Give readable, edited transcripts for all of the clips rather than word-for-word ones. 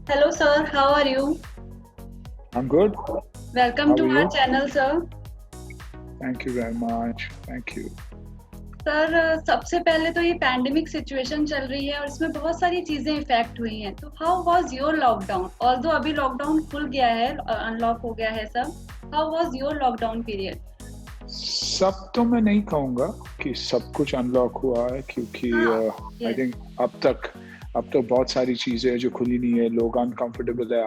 Hello, sir. How are you? I'm good. Welcome How to are our you? channel, sir. Thank you very much. Thank you. Sir सबसे पहले तो ये pandemic situation चल रही है और इसमें बहुत सारी चीजें इफेक्ट हुई हैं। तो how was your lockdown? Although अभी लॉकडाउन खुल गया है, अनलॉक हो गया है सब। How was your lockdown period? सब तो मैं नहीं कहूँगा कि सब कुछ अनलॉक हुआ है, क्योंकि हाँ, आई यस, थिंक अब तक बहुत सारी चीज़ें हैं जो खुली नहीं है। लोग अनकंफर्टेबल है।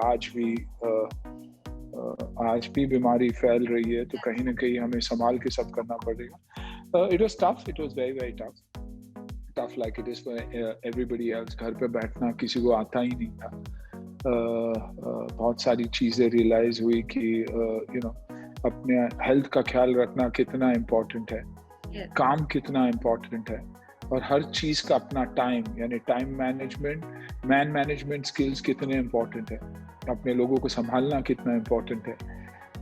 आज भी बीमारी फैल रही है, तो कहीं ना कहीं हमें संभाल के सब करना पड़ेगा। It was tough, it was very very tough like it is for everybody else. घर पे बैठना किसी को आता ही नहीं था। बहुत सारी चीज़ें रियलाइज हुई कि अपने हेल्थ का ख्याल रखना कितना इम्पोर्टेंट है, यस, काम कितना इम्पोर्टेंट है, और हर चीज़ का अपना टाइम, यानी time management, man management skills कितने इम्पोर्टेंट है, अपने लोगों को संभालना कितना इम्पोर्टेंट है।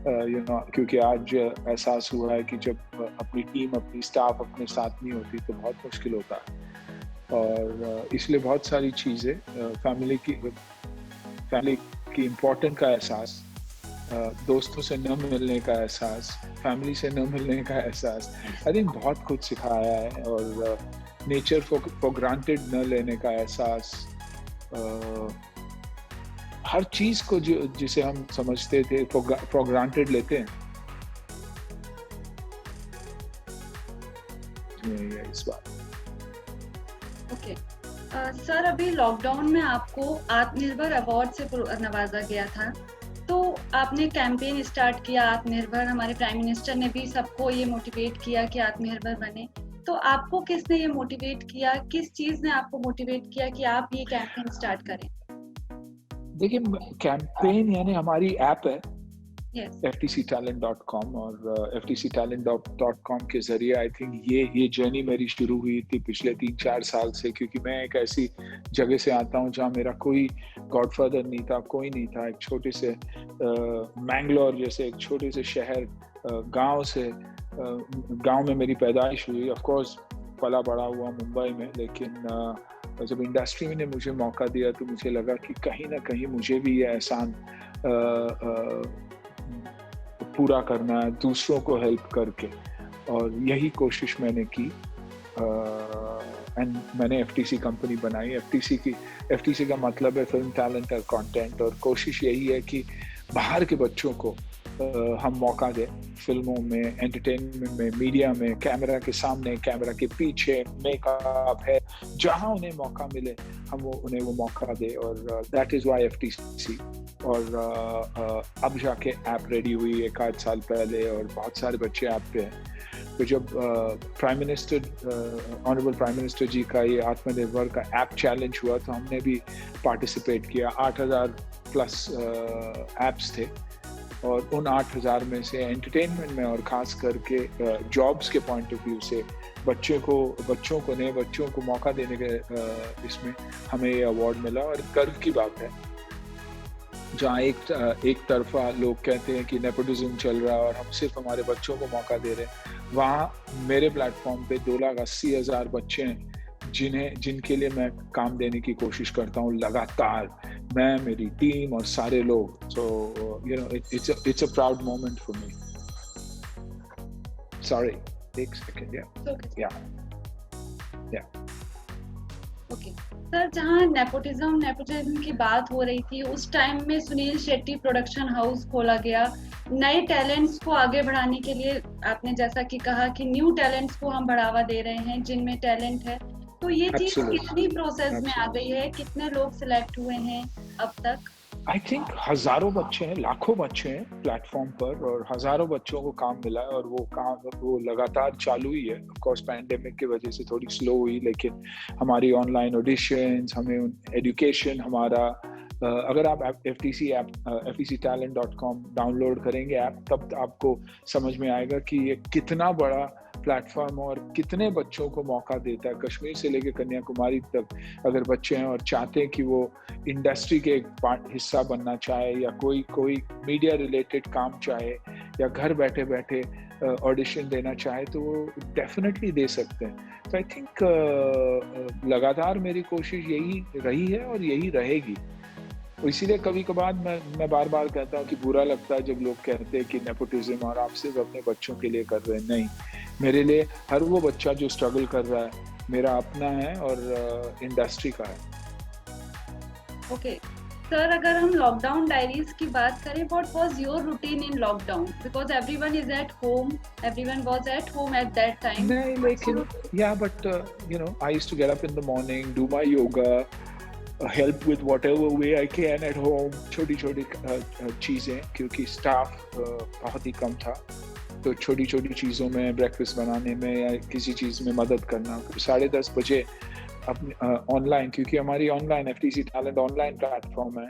क्योंकि आज एहसास हुआ है कि जब अपनी टीम, अपनी स्टाफ अपने साथ नहीं होती तो बहुत मुश्किल होता है। और इसलिए बहुत सारी चीज़ें, फैमिली की इम्पोर्टेंट का एहसास, दोस्तों से न मिलने का एहसास, फैमिली से न मिलने का एहसास, आई थिंक बहुत कुछ सिखाया है। और नेचर फॉर ग्रांटेड न लेने का एहसास, हर चीज़ को जिसे हम समझते थे फॉर ग्रांटेड लेते हैं। यही है इस बात। ओके। सर अभी लॉकडाउन में आपको आत्मनिर्भर अवार्ड से नवाजा गया था। तो आपने कैंपेन स्टार्ट किया आत्मनिर्भर, हमारे प्राइम मिनिस्टर ने भी सबको ये मोटिवेट किया कि आत्मनिर्भर बने। तो आपको किसने ये मोटिवेट किया, किस चीज़ ने आपको मोटिवेट किया कि आप ये कैंपेन स्टार्ट करें? देखिए, कैंपेन यानी हमारी ऐप है यस, ftctalent.com, और ftctalent.com के ज़रिए आई थिंक ये जर्नी मेरी शुरू हुई थी पिछले 3-4 साल से। क्योंकि मैं एक ऐसी जगह से आता हूँ जहाँ मेरा कोई गॉडफादर नहीं था, कोई नहीं था। एक छोटे से मैंगलोर जैसे एक छोटे से शहर, गांव में मेरी पैदाइश हुई। ऑफ कोर्स पला बड़ा हुआ मुंबई में, लेकिन जब इंडस्ट्री ने मुझे मौका दिया तो मुझे लगा कि कहीं ना कहीं मुझे भी ये एहसान पूरा करना है, दूसरों को हेल्प करके। और यही कोशिश मैंने की। एंड मैंने एफटीसी कंपनी बनाई। एफटीसी का मतलब है फिल्म टैलेंट और कंटेंट, और कोशिश यही है कि बाहर के बच्चों को हम मौका दें, फिल्मों में, एंटरटेनमेंट में, मीडिया में, कैमरा के सामने, कैमरा के पीछे, मेकअप है, जहां उन्हें मौका मिले हम उन्हें वो मौका दे। और दैट इज़ वाई एफटीसी। और अब जाके ऐप रेडी हुई 1-8 साल पहले, और बहुत सारे बच्चे ऐप पे हैं। तो जब ऑनरेबल प्राइम मिनिस्टर जी का ये आत्मनिर्भर का ऐप चैलेंज हुआ तो हमने भी पार्टिसिपेट किया। 8,000 प्लस ऐप्स थे, और उन 8,000 में से एंटरटेनमेंट में, और ख़ास करके जॉब्स के पॉइंट ऑफ व्यू से नए बच्चों को मौका देने के इसमें हमें ये अवार्ड मिला। और गर्व की बात है, जहाँ एक तरफा लोग कहते हैं कि नेपोटिज्म चल रहा है और हम सिर्फ हमारे बच्चों को मौका दे रहे हैं, वहाँ मेरे प्लेटफॉर्म पे 2,80,000 बच्चे हैं जिनके लिए मैं काम देने की कोशिश करता हूँ लगातार, मैं, मेरी टीम और सारे लोग। So it's a proud moment for me. Sorry, एक सेकेंड। या ओके। सर जहाँ नेपोटिज्म की बात हो रही थी, उस टाइम में सुनील शेट्टी प्रोडक्शन हाउस खोला गया नए टैलेंट्स को आगे बढ़ाने के लिए। आपने जैसा कि कहा कि न्यू टैलेंट्स को हम बढ़ावा दे रहे हैं जिनमें टैलेंट है। तो ये चीज कितनी प्रोसेस में आ गई है, कितने लोग सिलेक्ट हुए हैं अब तक? आई थिंक हजारों बच्चे हैं, लाखों बच्चे हैं प्लेटफॉर्म पर, और हजारों बच्चों को काम मिला है। और वो लगातार चालू ही है। ऑफ कोर्स पैंडेमिक की वजह से थोड़ी स्लो हुई, लेकिन हमारी ऑनलाइन ऑडिशंस, हमें एजुकेशन, हमारा अगर आप ftctalent.com डाउनलोड करेंगे ऐप, तब आपको समझ में आएगा कि ये कितना बड़ा प्लेटफॉर्म और कितने बच्चों को मौका देता है। कश्मीर से लेकर कन्याकुमारी तक अगर बच्चे हैं और चाहते हैं कि वो इंडस्ट्री के एक हिस्सा बनना चाहे, या कोई मीडिया रिलेटेड काम चाहे, या घर बैठे बैठे ऑडिशन देना चाहे, तो वो डेफिनेटली दे सकते हैं। तो आई थिंक लगातार मेरी कोशिश यही रही है और यही रहेगी। इसीलिए कभी कभार मैं बार बार कहता हूँ कि बुरा लगता है जब लोग कहते हैं कि नेपोटिज्म और आप सिर्फ अपने बच्चों के लिए कर रहे हैं। नहीं, मेरे लिए हर वो बच्चा जो स्ट्रगल कर रहा है मेरा अपना है और इंडस्ट्री का है। ओके सर, अगर हम लॉकडाउन डायरीज की बात करें, what was your routine in lockdown? Because everyone is at home, everyone was at home at that time. नहीं, लेकिन yeah, but I used to get up in the morning, do my yoga, help with whatever way I can at home, छोटी-छोटी चीज़ें, क्योंकि staff बहुत ही कम था, तो छोटी-छोटी चीज़ों में, ब्रेकफास्ट बनाने में या किसी चीज़ में मदद करना। फिर 10:30 बजे अपने ऑनलाइन, क्योंकि हमारी online FTC talent online platform है,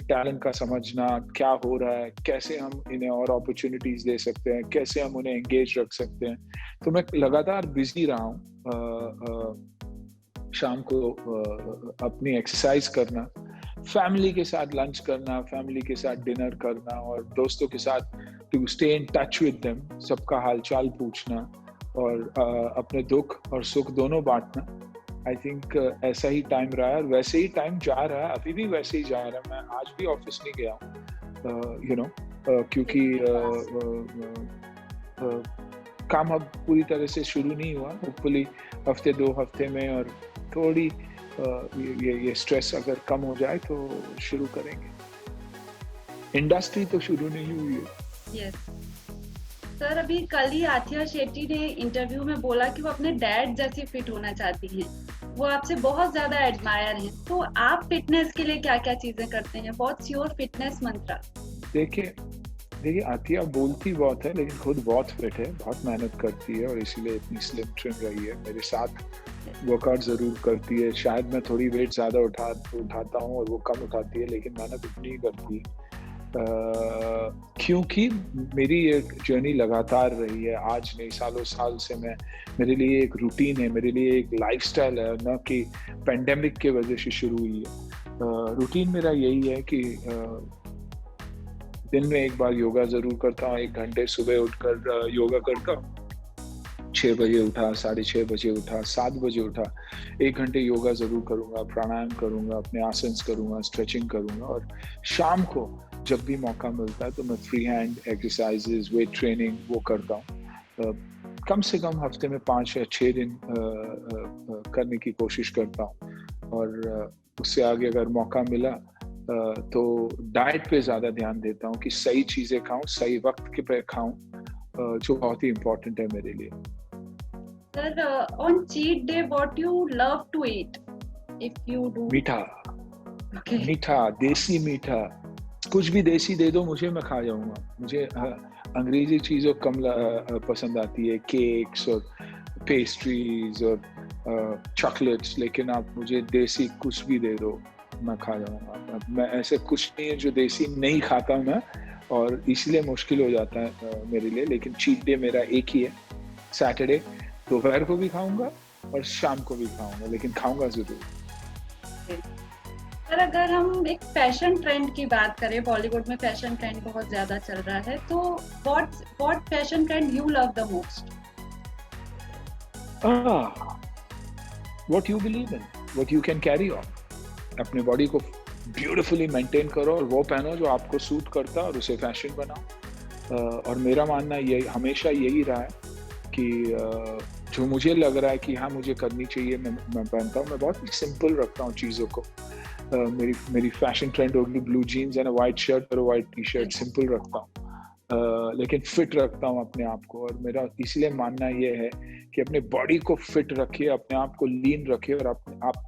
टैलेंट का समझना क्या हो रहा है, कैसे हम इन्हें और अपॉर्चुनिटीज दे सकते हैं, कैसे हम उन्हें एंगेज रख सकते हैं। तो मैं लगातार बिजी रहा हूँ। शाम को अपनी एक्सरसाइज करना, फैमिली के साथ लंच करना, फैमिली के साथ डिनर करना और दोस्तों के साथ to stay in touch with them, सबका हालचाल पूछना और अपने दुख और सुख दोनों बांटना। आई थिंक ऐसा ही टाइम रहा है और वैसे ही टाइम जा रहा है, अभी भी वैसे ही जा रहा है। मैं आज भी ऑफिस नहीं गया हूँ, क्योंकि काम अब पूरी तरह से शुरू नहीं हुआ। होपफुली हफ्ते 2 हफ्ते में और थोड़ी ये स्ट्रेस अगर कम हो जाए तो शुरू करेंगे। इंडस्ट्री तो शुरू नहीं हुई है। यस सर, अभी कल ही आथिया शेट्टी ने इंटरव्यू में बोला कि वो अपने डैड जैसी फिट होना चाहती हैं। वो आपसे बहुत ज्यादा एडमायर हैं, तो आप फिटनेस के लिए क्या क्या चीजें करते हैं? व्हाट्स योर फिटनेस मंत्रा? देखिए आथिया बोलती बहुत है लेकिन खुद बहुत फिट है, बहुत मेहनत करती है और इसीलिए इतनी स्लिम ट्रिम रही है। मेरे साथ वर्कआउट ज़रूर करती है। शायद मैं थोड़ी वेट ज़्यादा उठाता हूँ और वो कम उठाती है, लेकिन मेहनत उतनी ही करती है। क्योंकि मेरी एक जर्नी लगातार रही है, आज नहीं सालों साल से मेरे लिए एक रूटीन है, मेरे लिए एक लाइफस्टाइल है, न कि पेंडेमिक के वजह से शुरू हुई है। रूटीन मेरा यही है कि दिन में एक बार योगा ज़रूर करता हूँ, 1 घंटे सुबह उठकर योगा करता हूँ। 6 बजे उठा, 6:30 बजे उठा, 7 बजे उठा, 1 घंटे योगा ज़रूर करूँगा, प्राणायाम करूँगा, अपने आसन्स करूँगा, स्ट्रेचिंग करूँगा और शाम को जब भी मौका मिलता है तो मैं free hand exercises, weight training वो करता हूँ। कम से कम हफ्ते में 5 या 6 दिन करने की कोशिश करता हूँ और उससे आगे अगर मौका मिला तो डाइट पे ज़्यादा ध्यान देता हूँ कि सही चीज़ें खाऊं, सही वक्त के पे खाऊं, जो बहुत ही इम्पोर्टेंट है मेरे लिए। Sir, on cheat day what you love to eat if you do? मीठा। Okay. मीठा, देसी मीठा, कुछ भी देसी दे दो मुझे, मैं खा जाऊंगा। मुझे अंग्रेजी चीज़ों कम पसंद आती है, केक्स और पेस्ट्रीज और चॉकलेट्स, लेकिन आप मुझे देसी कुछ भी दे दो मैं खा जाऊंगा। मैं ऐसे कुछ नहीं है जो देसी नहीं खाता मैं, और इसलिए मुश्किल हो जाता है मेरे लिए। लेकिन चीट डे मेरा एक ही है, सैटरडे। दोपहर को भी खाऊंगा और शाम को भी खाऊंगा, लेकिन खाऊंगा जरूर। सर, अगर हम एक फैशन ट्रेंड की बात करें, बॉलीवुड में फैशन ट्रेंड बहुत ज्यादा चल रहा है, तो what fashion trend you love the most? What you believe in, what you can carry on. अपने बॉडी को ब्यूटीफुली मेंटेन करो और वो पहनो जो आपको सूट करता है और उसे फैशन बनाओ। और मेरा मानना ये हमेशा यही रहा है कि जो मुझे लग रहा है कि हाँ मुझे करनी चाहिए, मैं पहनता हूँ। मैं बहुत ही सिंपल रखता हूँ चीज़ों को। मेरी फैशन ट्रेंड होगी blue jeans and white shirt और वाइट टी शर्ट, सिंपल रखता हूँ, लेकिन फिट रखता हूँ अपने आप को। और मेरा इसलिए मानना ये है कि अपने बॉडी को फिट रखिए, अपने आप को लीन रखिए और आप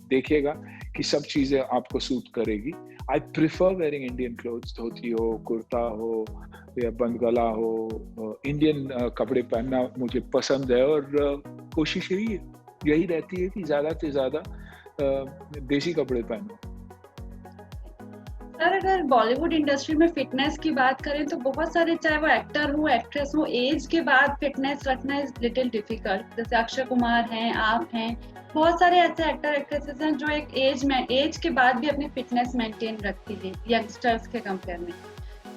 देखिएगा कि सब चीज़ें आपको सूट करेगी। I prefer wearing Indian clothes, dhoti हो, कुर्ता हो या बंद गला हो। इंडियन कपड़े पहनना मुझे पसंद है और कोशिश यही रहती है कि ज़्यादा से ज़्यादा देसी कपड़े पहनो। सर, अगर बॉलीवुड इंडस्ट्री में फिटनेस की बात करें तो बहुत सारे, चाहे वो एक्टर हो, एक्ट्रेस हो, एज के बाद फिटनेस रखना इज लिटिल डिफिकल्ट। जैसे अक्षय कुमार हैं, आप हैं, बहुत सारे ऐसे एक्टर एक्ट्रेसेस हैं जो एक एज के बाद भी अपनी फिटनेस मेंटेन रखती है यंगस्टर्स के कंपेयर में।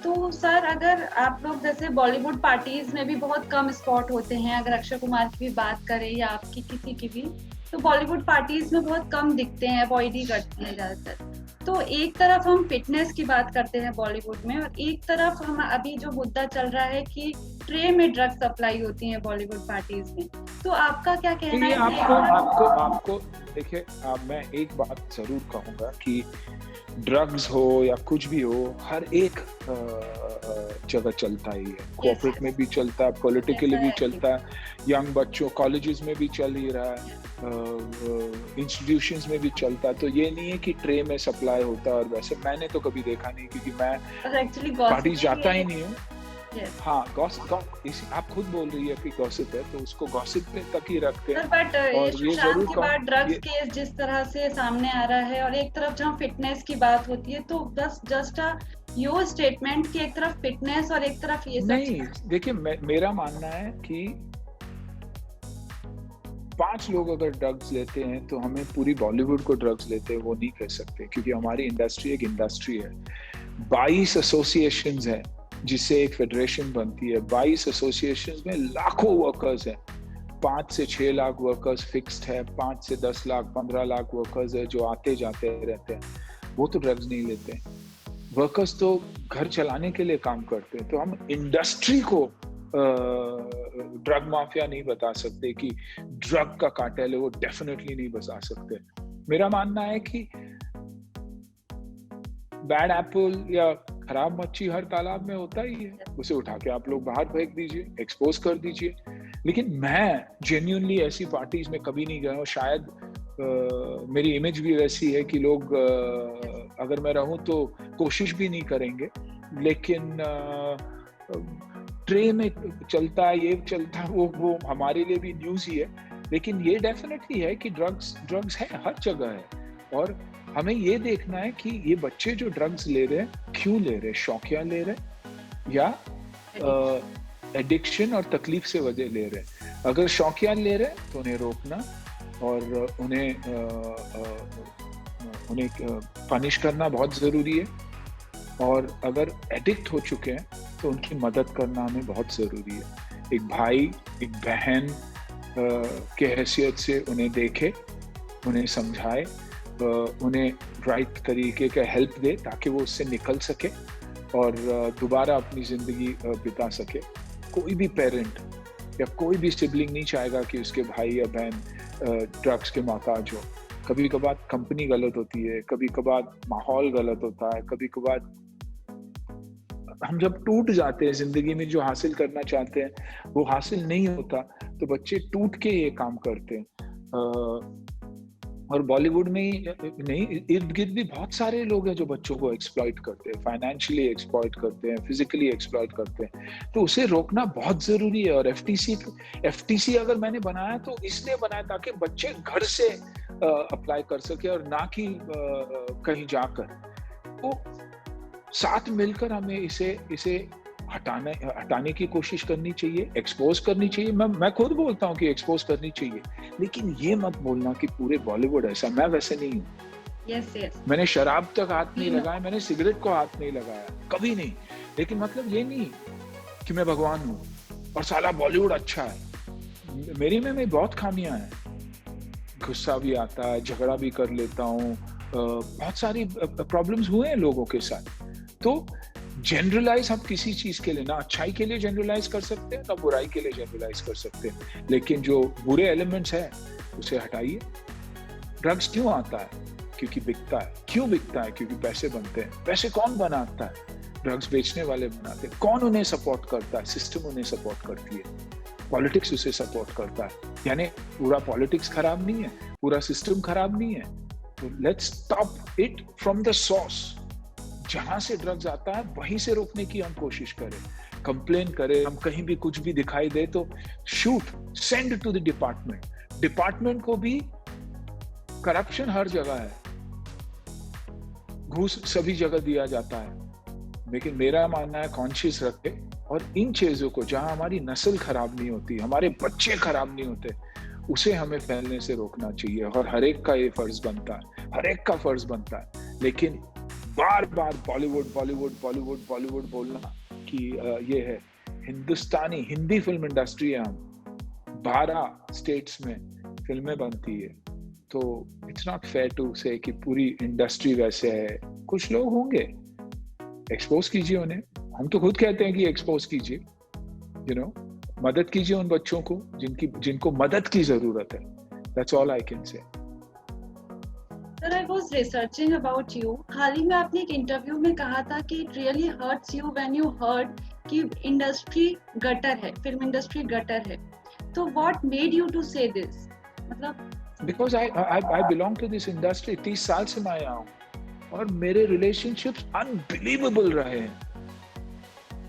तो सर, अगर आप लोग, जैसे बॉलीवुड पार्टीज में भी बहुत कम स्पॉट होते हैं, अगर अक्षय कुमार की भी बात करें या आपकी किसी की भी, तो बॉलीवुड पार्टीज में बहुत कम दिखते हैं, अवॉइड ही करते हैं ज़्यादातर। तो एक तरफ हम फिटनेस की बात करते हैं बॉलीवुड में, और एक तरफ हम अभी जो मुद्दा चल रहा है कि ट्रे में ड्रग सप्लाई होती है बॉलीवुड पार्टीज में। तो आपका क्या कहना ये है कि आपको आपको आपको देखिए, मैं एक बात जरूर कहूंगा कि ड्रग्स हो या कुछ भी हो, हर एक जगह चलता ही है। कॉर्पोरेट में भी चलता है, पॉलिटिकली भी चलता है, यंग बच्चों कॉलेजेस में भी चल ही रहा है, इंस्टीट्यूशंस में भी चलता है। तो ये नहीं है कि ट्रे में सप्लाई होता है। और वैसे मैंने तो कभी देखा नहीं, क्योंकि मैं एक्चुअली पार्टी जाता ही नहीं हूँ। Yes. हाँ, आप खुद बोल रही है कि गॉसिप है, तो उसको गॉसिप पे तक ही रखते हैं। बट और ये सुशांत जरूर के बाद ड्रग्स केस जिस तरह से सामने आ रहा है, और एक तरफ जहाँ फिटनेस की बात होती है, तो बस जस्ट योर स्टेटमेंट की एक तरफ फिटनेस और एक तरफ ये सब नहीं, देखिए मेरा मानना है कि 5 लोग अगर ड्रग्स लेते हैं तो हमें पूरी बॉलीवुड को ड्रग्स लेते हैं वो नहीं कह सकते, क्योंकि हमारी इंडस्ट्री एक इंडस्ट्री है। 22 एसोसिएशंस हैं जिससे एक फेडरेशन बनती है। 22 एसोसिएशंस में लाखों वर्कर्स हैं। 5 से 6 लाख वर्कर्स फिक्स्ड है, 5 से 10 लाख 15 लाख वर्कर्स है जो आते जाते रहते हैं। वो तो ड्रग्स नहीं लेते। वर्कर्स तो घर चलाने के लिए काम करते हैं। तो हम इंडस्ट्री को ड्रग माफिया नहीं बता सकते कि ड्रग का कार्टेल है, वो डेफिनेटली नहीं बता सकते। मेरा मानना है कि बैड एप्पल या खराब मच्छी हर तालाब में होता ही है, उसे उठा के आप लोग बाहर फेंक दीजिए, एक्सपोज कर दीजिए। लेकिन मैं जेन्युइनली ऐसी पार्टीज में कभी नहीं गया हूँ। शायद मेरी इमेज भी वैसी है कि लोग अगर मैं रहूं तो कोशिश भी नहीं करेंगे। लेकिन ट्रे में चलता है, ये चलता है, वो हमारे लिए भी न्यूज ही है। लेकिन ये डेफिनेटली है कि ड्रग्स है, हर जगह है। और हमें ये देखना है कि ये बच्चे जो ड्रग्स ले रहे हैं क्यों ले रहे हैं, शौकिया ले रहे हैं या एडिक्शन और तकलीफ से वजह ले रहे हैं। अगर शौकिया ले रहे हैं तो उन्हें रोकना और उन्हें पनिश करना बहुत ज़रूरी है। और अगर एडिक्ट हो चुके हैं तो उनकी मदद करना हमें बहुत ज़रूरी है। एक भाई, एक बहन के हैसियत से उन्हें देखे, उन्हें समझाए, उन्हें राइट तरीके का हेल्प दे ताकि वो उससे निकल सके और दोबारा अपनी ज़िंदगी बिता सके। कोई भी पेरेंट या कोई भी सिबलिंग नहीं चाहेगा कि उसके भाई या बहन ड्रग्स के मोहताज हो। कभी कभार कंपनी गलत होती है, कभी कभार माहौल गलत होता है, कभी कभार हम जब टूट जाते हैं ज़िंदगी में, जो हासिल करना चाहते हैं वो हासिल नहीं होता, तो बच्चे टूट के ये काम करते हैं। और बॉलीवुड में ही नहीं, इर्द गिर्द भी बहुत सारे लोग हैं जो बच्चों को एक्सप्लॉइट करते हैं, फाइनेंशियली एक्सप्लॉइट करते हैं, फिजिकली एक्सप्लॉइट करते हैं। तो उसे रोकना बहुत जरूरी है। और एफटीसी अगर मैंने बनाया तो इसलिए बनाया ताकि बच्चे घर से अप्लाई कर सके और ना कि कहीं जाकर। तो साथ मिलकर हमें इसे हटाने की कोशिश करनी चाहिए, एक्सपोज करनी चाहिए। मैं खुद बोलता हूँ कि एक्सपोज करनी चाहिए, लेकिन ये मत बोलना कि पूरे बॉलीवुड ऐसा। मैं वैसे नहीं हूँ। yes. मैंने शराब तक हाथ नहीं लगाया, मैंने सिगरेट को हाथ नहीं लगाया, कभी नहीं। लेकिन मतलब ये नहीं कि मैं भगवान हूँ और साला बॉलीवुड अच्छा है। मेरी में बहुत खामियां हैं। गुस्सा भी आता है, झगड़ा भी कर लेता हूँ, बहुत सारी प्रॉब्लम्स हुए हैं लोगों के साथ। तो जनरलाइज हम किसी चीज के लिए ना अच्छाई के लिए जनरलाइज कर सकते हैं ना बुराई के लिए जनरलाइज कर सकते हैं। लेकिन जो बुरे एलिमेंट्स हैं उसे हटाइए। ड्रग्स क्यों आता है? क्योंकि बिकता है। क्यों बिकता है? क्योंकि पैसे बनते हैं। पैसे कौन बनाता है? ड्रग्स बेचने वाले बनाते हैं। कौन उन्हें सपोर्ट करता है? सिस्टम उन्हें सपोर्ट करती है, पॉलिटिक्स उसे सपोर्ट करता है। यानी पूरा पॉलिटिक्स खराब नहीं है, पूरा सिस्टम खराब नहीं है। तो let's stop it from the source. जहां से ड्रग्स आता है वहीं से रोकने की हम कोशिश करें, कंप्लेन करें। हम कहीं भी कुछ भी दिखाई दे तो shoot, send to the department को भी। करप्शन हर जगह है, घूस सभी जगह दिया जाता है। लेकिन मेरा मानना है कॉन्शियस रखे और इन चीजों को, जहां हमारी नस्ल खराब नहीं होती, हमारे बच्चे खराब नहीं होते, उसे हमें फैलने से रोकना चाहिए। और हर एक का ये फर्ज बनता है, हर एक का फर्ज बनता है। लेकिन बार बार बॉलीवुड बोलना कि ये है हिंदुस्तानी, हिंदी फिल्म इंडस्ट्री है। हम 12 स्टेट्स में फिल्में बनती है, तो इट्स नॉट फेयर टू से कि पूरी इंडस्ट्री वैसे है। कुछ लोग होंगे, एक्सपोज कीजिए उन्हें। हम तो खुद कहते हैं कि एक्सपोज कीजिए, मदद कीजिए उन बच्चों को जिनको मदद की जरूरत है। That's all I can say. Sir, I was researching about you. हाल ही में आपने एक इंटरव्यू में कहा था कि it really hurts you when you heard कि इंडस्ट्री गटर है, फिल्म इंडस्ट्री गटर है। तो what made you to say this? मतलब because I belong to this industry. 30 साल से मैं आया हूँ और मेरे रिलेशनशिप्स अनबिलीवेबल रहे हैं।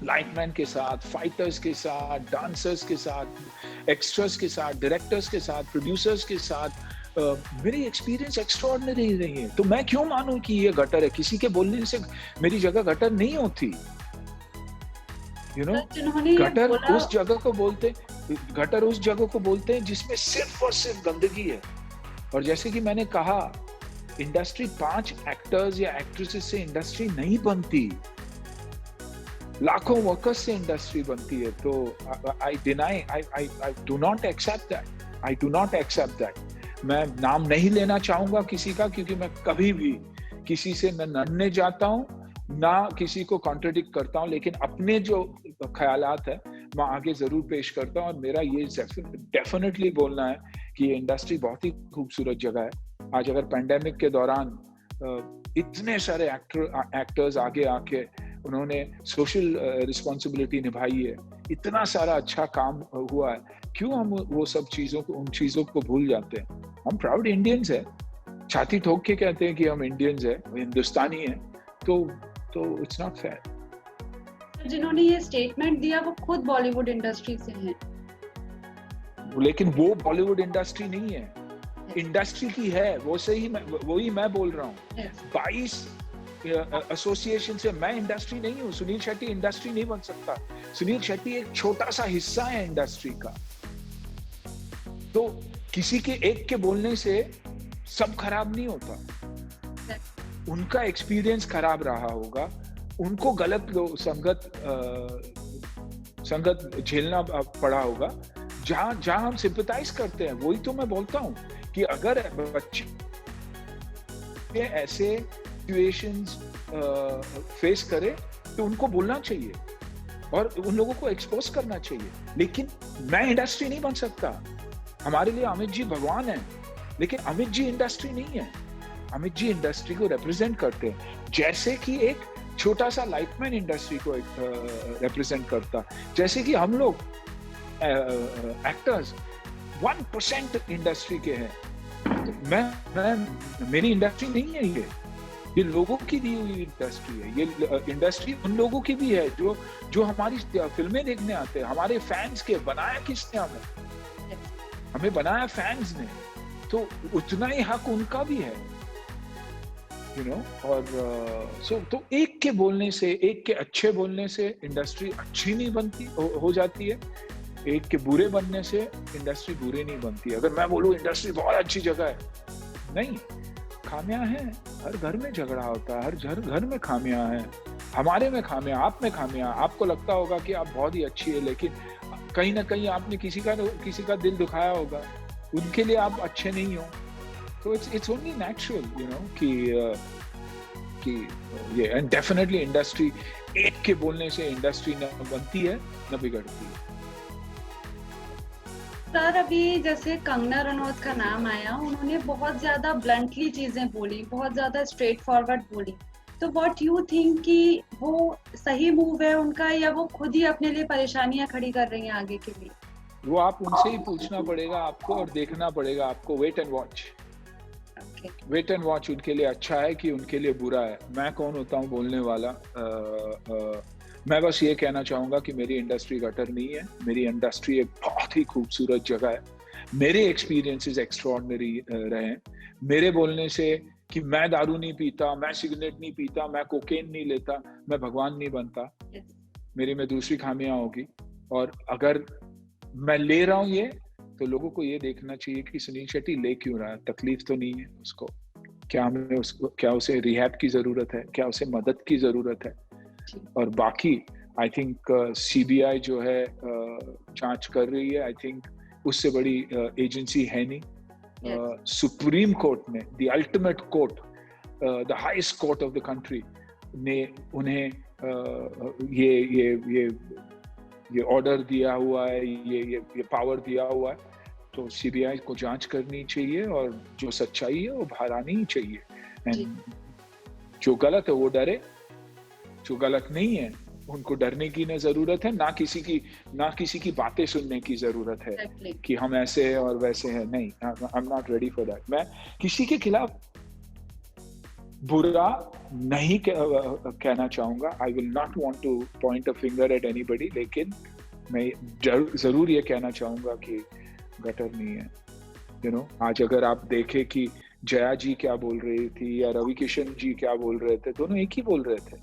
लाइटमैन के साथ, फाइटर्स के साथ, डांसर्स के साथ, एक्स्ट्रास के साथ, डायरेक्टर्स के साथ, प्रोड्यूसर्स के साथ। मेरी एक्सपीरियंस एक्स्ट्राऑर्डिनरी रही है। तो मैं क्यों मानूं कि ये गटर है? किसी के बोलने से मेरी जगह गटर नहीं होती। गटर उस जगह को बोलते हैं जिसमें सिर्फ और सिर्फ गंदगी है। और जैसे कि मैंने कहा, इंडस्ट्री 5 एक्टर्स या एक्ट्रेसेस से इंडस्ट्री नहीं बनती, लाखों वर्कर्स से इंडस्ट्री बनती है। तो I do not accept that. मैं नाम नहीं लेना चाहूंगा किसी का, क्योंकि मैं कभी भी किसी से न लड़ने जाता हूं ना किसी को कॉन्ट्रडिक्ट करता हूं, लेकिन अपने जो ख्यालात है मैं आगे जरूर पेश करता हूं। और मेरा ये डेफिनेटली बोलना है कि ये इंडस्ट्री बहुत ही खूबसूरत जगह है। आज अगर पेंडेमिक के दौरान इतने सारे एक्टर्स आगे आके उन्होंने सोशल रिस्पॉन्सिबिलिटी निभाई है, इतना सारा अच्छा काम हुआ है, क्यों हम वो सब उन चीजों को भूल जाते हैं? हम प्राउड इंडियंस है, छाती ठोक के कहते हैं कि हम इंडियंस है, हिंदुस्तानी है। तो इट्स नॉट फेयर। जिन्होंने ये स्टेटमेंट दिया वो खुद बॉलीवुड इंडस्ट्री से हैं, लेकिन वो बॉलीवुड इंडस्ट्री नहीं है, इंडस्ट्री की है। वही मैं बोल रहा हूँ। 22 एसोसिएशन से मैं इंडस्ट्री नहीं हूँ। सुनील शेट्टी इंडस्ट्री नहीं बन सकता। सुनील शेट्टी एक छोटा सा हिस्सा है इंडस्ट्री का। तो किसी के एक के बोलने से सब खराब नहीं होता। उनका एक्सपीरियंस खराब रहा होगा, उनको गलत संगत झेलना पड़ा होगा, जहां हम सिंपैथाइज करते हैं। वही तो मैं बोलता हूं कि अगर बच्चे ऐसे सिचुएशंस फेस करे तो उनको बोलना चाहिए और उन लोगों को एक्सपोज करना चाहिए। लेकिन मैं इंडस्ट्री नहीं बन सकता। हमारे लिए अमित जी भगवान है, लेकिन अमित जी इंडस्ट्री नहीं है। अमित जी इंडस्ट्री को रिप्रेजेंट करते हैं, जैसे कि एक छोटा सा लाइटमैन इंडस्ट्री को रिप्रेजेंट करता। जैसे कि हम लोग एक्टर्स 1% इंडस्ट्री के हैं। तो मेरी इंडस्ट्री नहीं है ये लोगों की दी हुई इंडस्ट्री है। ये इंडस्ट्री उन लोगों की भी है जो हमारी फिल्में देखने आते हैं। हमारे फैंस के बनाया किसने? हमें बनाया फैंस ने, तो उतना ही हक उनका भी है, और तो एक के बोलने से, एक के अच्छे बोलने से इंडस्ट्री अच्छी नहीं बनती हो जाती है। एक के बुरे बनने से इंडस्ट्री बुरी नहीं बनती। अगर मैं बोलूं इंडस्ट्री बहुत अच्छी जगह है, नहीं, खामियां हैं। हर घर में झगड़ा होता है, हर घर में खामियां हैं। हमारे में खामियां, आप में खामियां। आपको लगता होगा कि आप बहुत ही अच्छी है, लेकिन कहीं ना कहीं आपने किसी का दिल दुखाया होगा, उनके लिए आप अच्छे नहीं हो। तो इट्स ओनली नेचुरल, कि ये। एंड डेफिनेटली इंडस्ट्री, एक के बोलने से इंडस्ट्री न बनती है न बिगड़ती है। सर, अभी जैसे कंगना रनौत का नाम आया, उन्होंने बहुत ज्यादा ब्लंटली चीजें बोली, बहुत ज्यादा स्ट्रेट फॉरवर्ड बोली। तो व्हाट यू थिंक कि वो सही मूव है उनका, या वो खुद ही अपने लिए परेशानियां खड़ी कर रही हैं आगे के लिए? वो आप उनसे ही पूछना पड़ेगा आपको, और देखना पड़ेगा आपको। वेट एंड वॉच उनके लिए अच्छा है कि उनके लिए बुरा है। मैं कौन होता हूँ बोलने वाला? मैं बस ये कहना चाहूंगा कि मेरी इंडस्ट्री गटर नहीं है। मेरी इंडस्ट्री एक बहुत ही खूबसूरत जगह है। मेरे एक्सपीरियंसेस एक्स्ट्राऑर्डिनरी रहे हैं। मेरे बोलने से कि मैं दारू नहीं पीता, मैं सिगरेट नहीं पीता, मैं कोकेन नहीं लेता, मैं भगवान नहीं बनता। मेरे में दूसरी खामियां होगी। और अगर मैं ले रहा हूँ ये, तो लोगों को ये देखना चाहिए कि सुनील शेट्टी ले क्यों रहा है। तकलीफ तो नहीं है उसको? क्या उसे रिहैब की जरूरत है? क्या उसे मदद की जरूरत है? और बाकी आई थिंक सीबीआई जो है जांच कर रही है। आई थिंक उससे बड़ी एजेंसी है नहीं। Yes. सुप्रीम कोर्ट ने, the ultimate court, the highest court of the country ने उन्हें ये ऑर्डर दिया हुआ है, ये पावर दिया हुआ है, तो सीबीआई को जांच करनी चाहिए और जो सच्चाई है वो बाहर आनी ही चाहिए। एंड जो गलत है वो डरे, जो गलत नहीं है उनको डरने की न जरूरत है, ना किसी की बातें सुनने की जरूरत है। Exactly. कि हम ऐसे हैं और वैसे हैं, नहीं, I am not ready for that. मैं किसी के खिलाफ बुरा नहीं कहना चाहूंगा, I will not want to point a finger at anybody, लेकिन मैं जरूर ये कहना चाहूंगा कि गटर नहीं है। यू नो, आज अगर आप देखें कि जया जी क्या बोल रही थी या रवि किशन जी क्या बोल रहे थे, दोनों एक ही बोल रहे थे।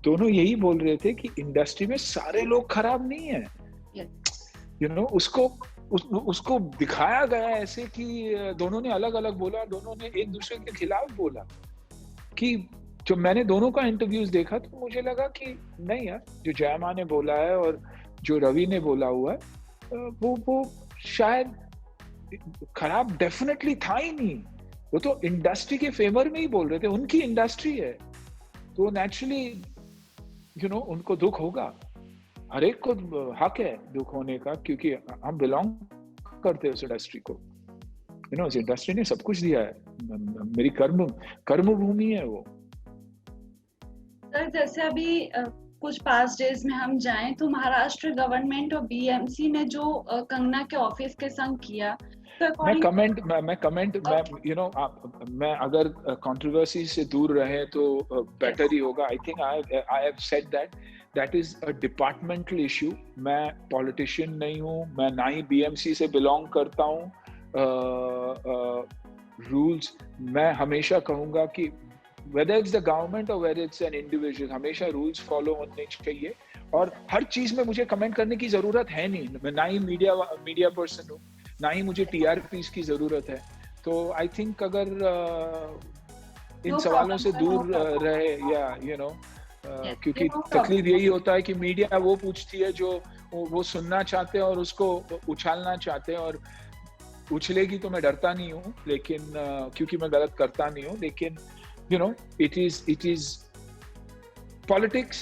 दोनों यही बोल रहे थे कि इंडस्ट्री में सारे लोग खराब नहीं है। यू नो, उसको दिखाया गया ऐसे कि दोनों ने अलग अलग बोला, दोनों ने एक दूसरे के खिलाफ बोला। कि जब मैंने दोनों का इंटरव्यूज देखा तो मुझे लगा कि नहीं यार, जो जयमा ने बोला है और जो रवि ने बोला हुआ है वो शायद खराब डेफिनेटली था ही नहीं। वो तो इंडस्ट्री के फेवर में ही बोल रहे थे, उनकी इंडस्ट्री है तो नेचुरली यू नो उनको दुख होगा। हर एक को हक है दुख होने का, क्योंकि हम बिलोंग करते हैं उस इंडस्ट्री को। यू नो, उस इंडस्ट्री ने सब कुछ दिया है, मेरी कर्म भूमि है वो। सर, जैसे अभी कुछ पास्ट डेज में हम जाएं तो महाराष्ट्र गवर्नमेंट और बीएमसी ने जो कंगना के ऑफिस के संग किया, तो मैं अगर कंट्रोवर्सी से दूर रहे तो बेटर ही होगा। I think I have said that is a departmental issue. मैं पॉलिटिशियन नहीं हूँ, मैं ना ही बीएमसी से बिलोंग करता हूँ। रूल्स मैं हमेशा कहूँगा कि whether it's the government or whether it's an individual, हमेशा रूल्स फॉलो होने चाहिए। और हर चीज में मुझे कमेंट करने की जरूरत है नहीं, मैं ना ही मीडिया पर्सन हूँ, ना ही मुझे टीआरपीस की जरूरत है। तो आई थिंक अगर इन सवालों से दूर रहे, या यू नो, क्योंकि तकलीफ यही होता है कि मीडिया वो पूछती है जो वो सुनना चाहते हैं और उसको उछालना चाहते हैं। और उछलेगी तो मैं डरता नहीं हूँ, लेकिन क्योंकि मैं गलत करता नहीं हूँ, लेकिन you know, it is politics।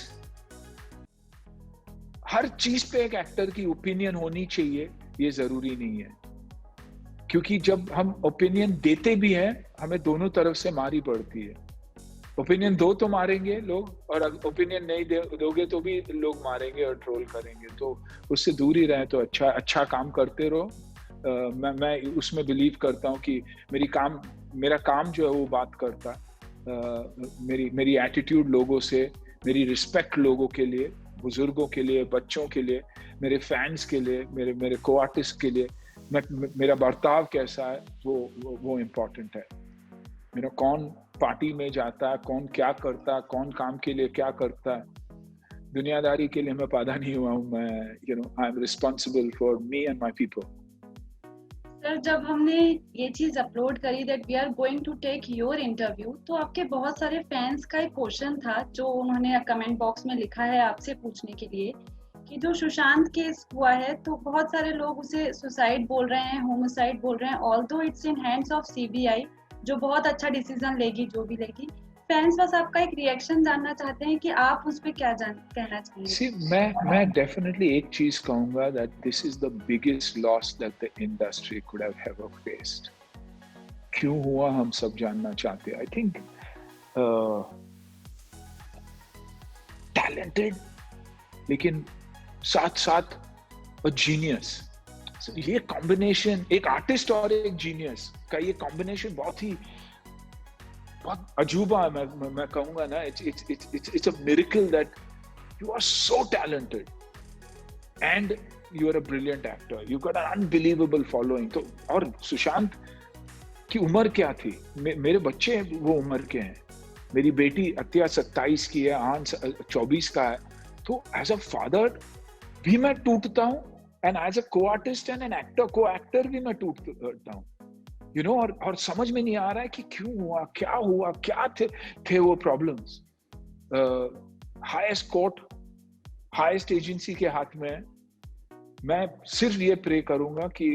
हर चीज पे एक एक्टर की ओपिनियन होनी चाहिए ये जरूरी नहीं है, क्योंकि जब हम ओपिनियन देते भी हैं हमें दोनों तरफ से मारी पड़ती है। ओपिनियन दो तो मारेंगे लोग, और ओपिनियन नहीं दोगे तो भी लोग मारेंगे और ट्रोल करेंगे। तो उससे दूर ही रहे तो अच्छा काम करते रहो। मैं उसमें बिलीव करता हूँ कि मेरा काम जो है वो बात करता है। मेरी एटीट्यूड लोगों से, मेरी रिस्पेक्ट लोगों के लिए, बुजुर्गों के लिए, बच्चों के लिए, मेरे फैंस के लिए, मेरे को आर्टिस्ट के लिए, मेरा बर्ताव कैसा है वो इम्पोर्टेंट है। यू नो, कौन पार्टी में जाता है, कौन क्या करता है, कौन काम के लिए क्या करता है, दुनियादारी के लिए मैं पैदा नहीं हुआ हूँ। मैं you know, I am responsible for me and my people. Sir, जब हमने ये चीज अपलोड करी that we are going to take your interview, तो आपके बहुत सारे फैंस का एक क्वेश्चन था जो उन्होंने कमेंट बॉक्स में लिखा है आपसे पूछने के लिए कि जो सुशांत केस हुआ है तो बहुत सारे लोग उसे सुसाइड बोल रहे हैं, होमिसाइड बोल रहे हैं, although it's in hands of CBI जो बहुत अच्छा डिसीजन लेगी, जो भी लेगी। फैंस बस आपका एक रिएक्शन जानना चाहते हैं कि आप उस पे क्या कहना चाहेंगे। See, मैं डेफिनेटली एक चीज कहूंगा that this is the biggest loss that the industry could have ever faced। क्यों हुआ हम सब जानना चाहते हैं। I think talented लेकिन साथ जीनियस, ये कॉम्बिनेशन, एक आर्टिस्ट और एक जीनियस का ये कॉम्बिनेशन बहुत अजूबा है। मैं कहूंगा ना, it's a miracle that you are so talented and you are a brilliant actor, you've got an unbelievable following। तो और सुशांत की उम्र क्या थी, मेरे बच्चे वो उम्र के हैं, मेरी बेटी अत्या 27 की है, आन 24 का है। तो एज अ फादर भी मैं टूटता हूँ, एंड एज अ को आर्टिस्ट एंड एन एक्टर भी मैं टूटता हूँ। यू नो, और समझ में नहीं आ रहा है कि क्यों हुआ, क्या थे वो problems. Highest court, highest agency के हाथ में है। मैं सिर्फ ये प्रे करूंगा कि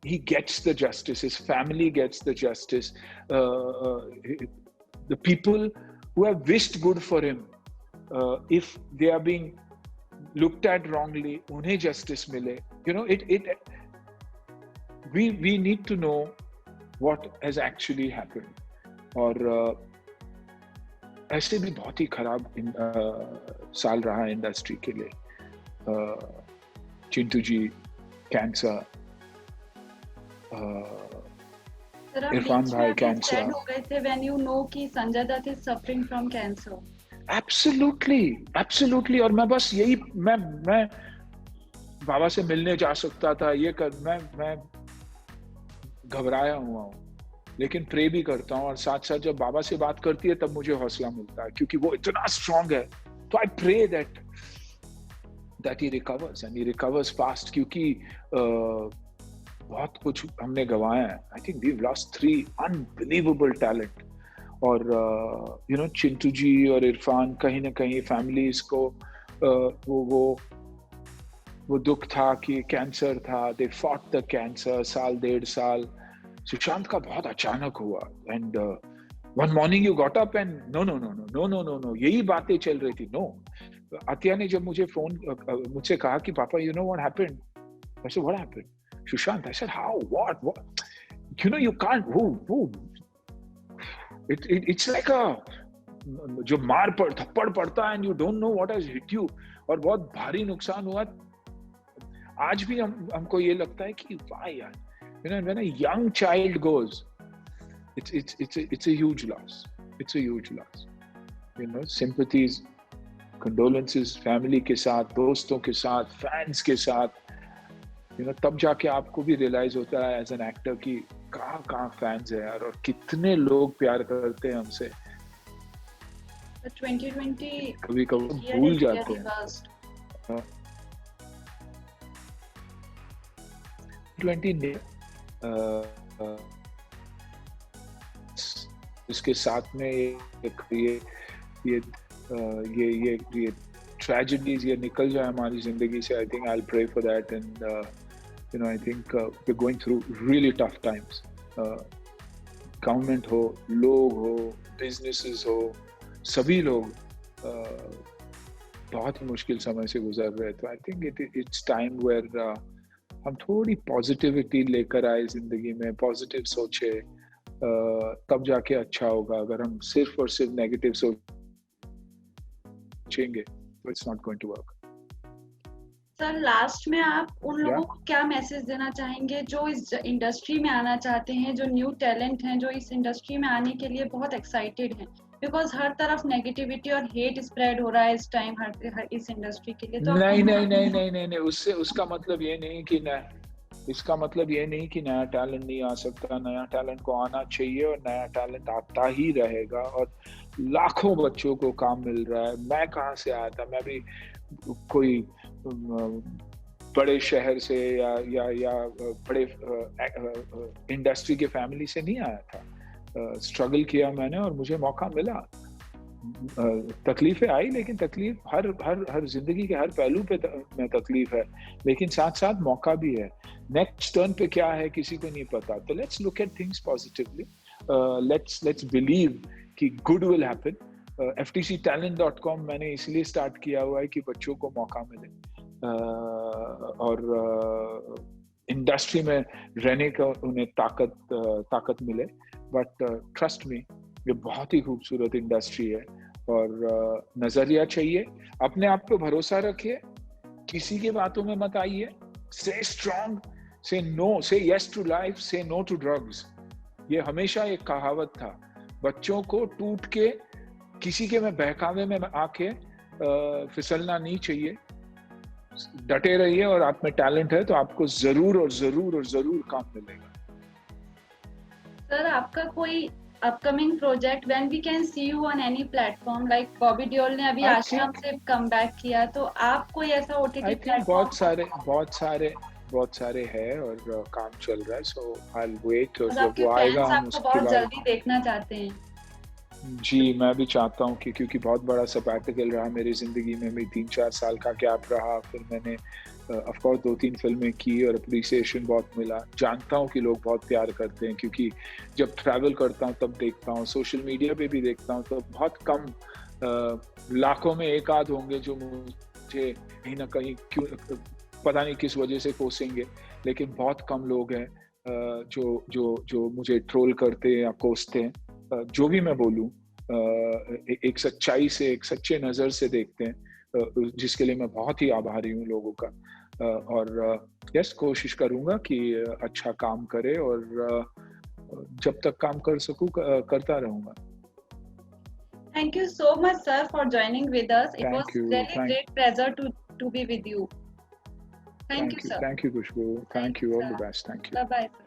he gets the justice, his family gets the justice, the people who have wished good for him, if they are being looked at wrongly, unhe justice mile. You know, we need to know what has actually happened. और ऐसे भी बहुत ही खराब साल रहा industry के लिए. चिंटू जी cancer, Irfan भाई कैंसर. हो गए थे when you know कि Sanjay Dutt is suffering from cancer. Absolutely. और मैं बस यही मैं बाबा से मिलने जा सकता था, ये कर मैं घबराया हुआ हूँ, लेकिन प्रे भी करता हूँ, और साथ साथ जब बाबा से बात करती है तब मुझे हौसला मिलता है, क्योंकि वो इतना स्ट्रांग है. तो I pray that he recovers and he recovers fast, क्योंकि बहुत कुछ हमने गंवाया है. I think we've lost 3 unbelievable talent. और you know, चिंटू जी और इरफान कहीं ना कहीं फैमिलीज को वो दुख था कि कैंसर था. they fought the cancer साल 1.5 साल. सुशांत का बहुत अचानक हुआ, and one morning you got up and no, यही बातें चल रही थी. no, आतिया ने जब मुझसे कहा कि पापा, you know what happened? I said, what happened? Sushant. I said, how? What? You know, you can't. It's like जो थप्पड़ पड़ता है and you don't know what has hit you, और बहुत भारी नुकसान हुआ. आज भी हमको ये लगता है कि वाह यार, you know, when a young child goes, it's a huge loss. It's a huge loss. You know, sympathies, condolences, family के साथ, दोस्तों के साथ, fans के साथ. You know, तब जाके आपको भी realize होता है as an actor कि कहाँ fans है यार, और कितने लोग प्यार करते हैं हमसे. 2020 कभी भूल जाते हैं. 2020 इसके साथ में ये tragedies ये निकल जाए हमारी जिंदगी से. I think I'll pray for that, and you know, I think we're going through really tough times. Government हो, लोग हो, businesses हो, सभी लोग बहुत ही मुश्किल समय से गुजर रहे. तो I think it's time where हम थोड़ी पॉजिटिविटी लेकर आए जिंदगी में, पॉजिटिव सोचे, तब जाके अच्छा होगा. अगर हम सिर्फ और सिर्फ नेगेटिव सोचेंगे तो it's not going to work. Sir, last में आप उन लोगों को क्या मैसेज देना चाहेंगे जो इस इंडस्ट्री में आना चाहते हैं, जो न्यू टैलेंट हैं, जो इस इंडस्ट्री में आने के लिए बहुत एक्साइटेड हैं? बिकॉज हर तरफ नेगेटिविटी और हेट स्प्रेड हो रहा है इस टाइम हर इस इंडस्ट्री के लिए. तो नहीं, उसका मतलब ये नहीं कि इसका मतलब ये नहीं कि नया टैलेंट नहीं आ सकता. नया टैलेंट को आना चाहिए, और नया टैलेंट आता ही रहेगा, और लाखों बच्चों को काम मिल रहा है. मैं कहाँ से आया था? मैं भी कोई बड़े शहर से या बड़े इंडस्ट्री के फैमिली से नहीं आया था. स्ट्रगल किया मैंने और मुझे मौका मिला. तकलीफें आई, लेकिन तकलीफ हर जिंदगी के हर पहलू पे में तकलीफ है, लेकिन साथ साथ मौका भी है. नेक्स्ट टर्न पे क्या है किसी को नहीं पता. तो let's look at things positively. Let's believe कि गुड विल हैपन. ftctalent.com मैंने इसलिए स्टार्ट किया हुआ है कि बच्चों को मौका मिले और इंडस्ट्री में रहने का उन्हें ताकत मिले. बट ट्रस्ट मी, ये बहुत ही खूबसूरत इंडस्ट्री है, और नजरिया चाहिए. अपने आप पे भरोसा रखिए, किसी की बातों में मत आइए. Stay strong, say no, say yes to life, say no to drugs. ये हमेशा एक कहावत था. बच्चों को टूट के किसी के में बहकावे में आके फिसलना नहीं चाहिए. डटे रहिए, और आप में टैलेंट है तो आपको जरूर काम मिलेगा. सर, आपका कोई upcoming project, when we can see you on any platform? Like Bobby Deol ने अभी आश्रम से कम बैक किया, तो आप कोई ऐसा ओटीटी प्लेटफॉर्म? बहुत सारे हैं और काम चल रहा है. सो आई विल वेट, और जब वो आएगा हम उसके बहुत जल्दी देखना चाहते हैं. जी, मैं भी चाहता हूँ कि क्योंकि बहुत बड़ा सबैटिकल रहा मेरी ज़िंदगी में, मैं 3-4 साल का गैप रहा, फिर मैंने ऑफ़ कोर्स 2-3 फ़िल्में की और एप्रिसिएशन बहुत मिला। जानता हूँ कि लोग बहुत प्यार करते हैं क्योंकि जब ट्रैवल करता हूँ तब देखता हूँ, सोशल मीडिया पे भी देखता हूँ तो बहुत कम लाखों में 1 आध होंगे जो मुझे कहीं न कहीं क्यों पता नहीं किस वजह से कोसेंगे, लेकिन बहुत कम लोग हैं जो मुझे ट्रोल करते हैं या कोसते हैं। जो भी मैं बोलूँ एक सच्चाई से, एक सच्चे नज़र से देखते हैं जिसके लिए मैं बहुत ही आभारी हूँ लोगों का। और यस कोशिश करूँगा कि अच्छा काम करे और जब तक काम कर सकूँ करता रहूँगा। Thank you so much, sir, for joining with us. It was thank you, really great pleasure to be with you. Thank you, sir. Thank you Khushboo, Thank thank you, you, all sir. The best, thank you. Bye bye.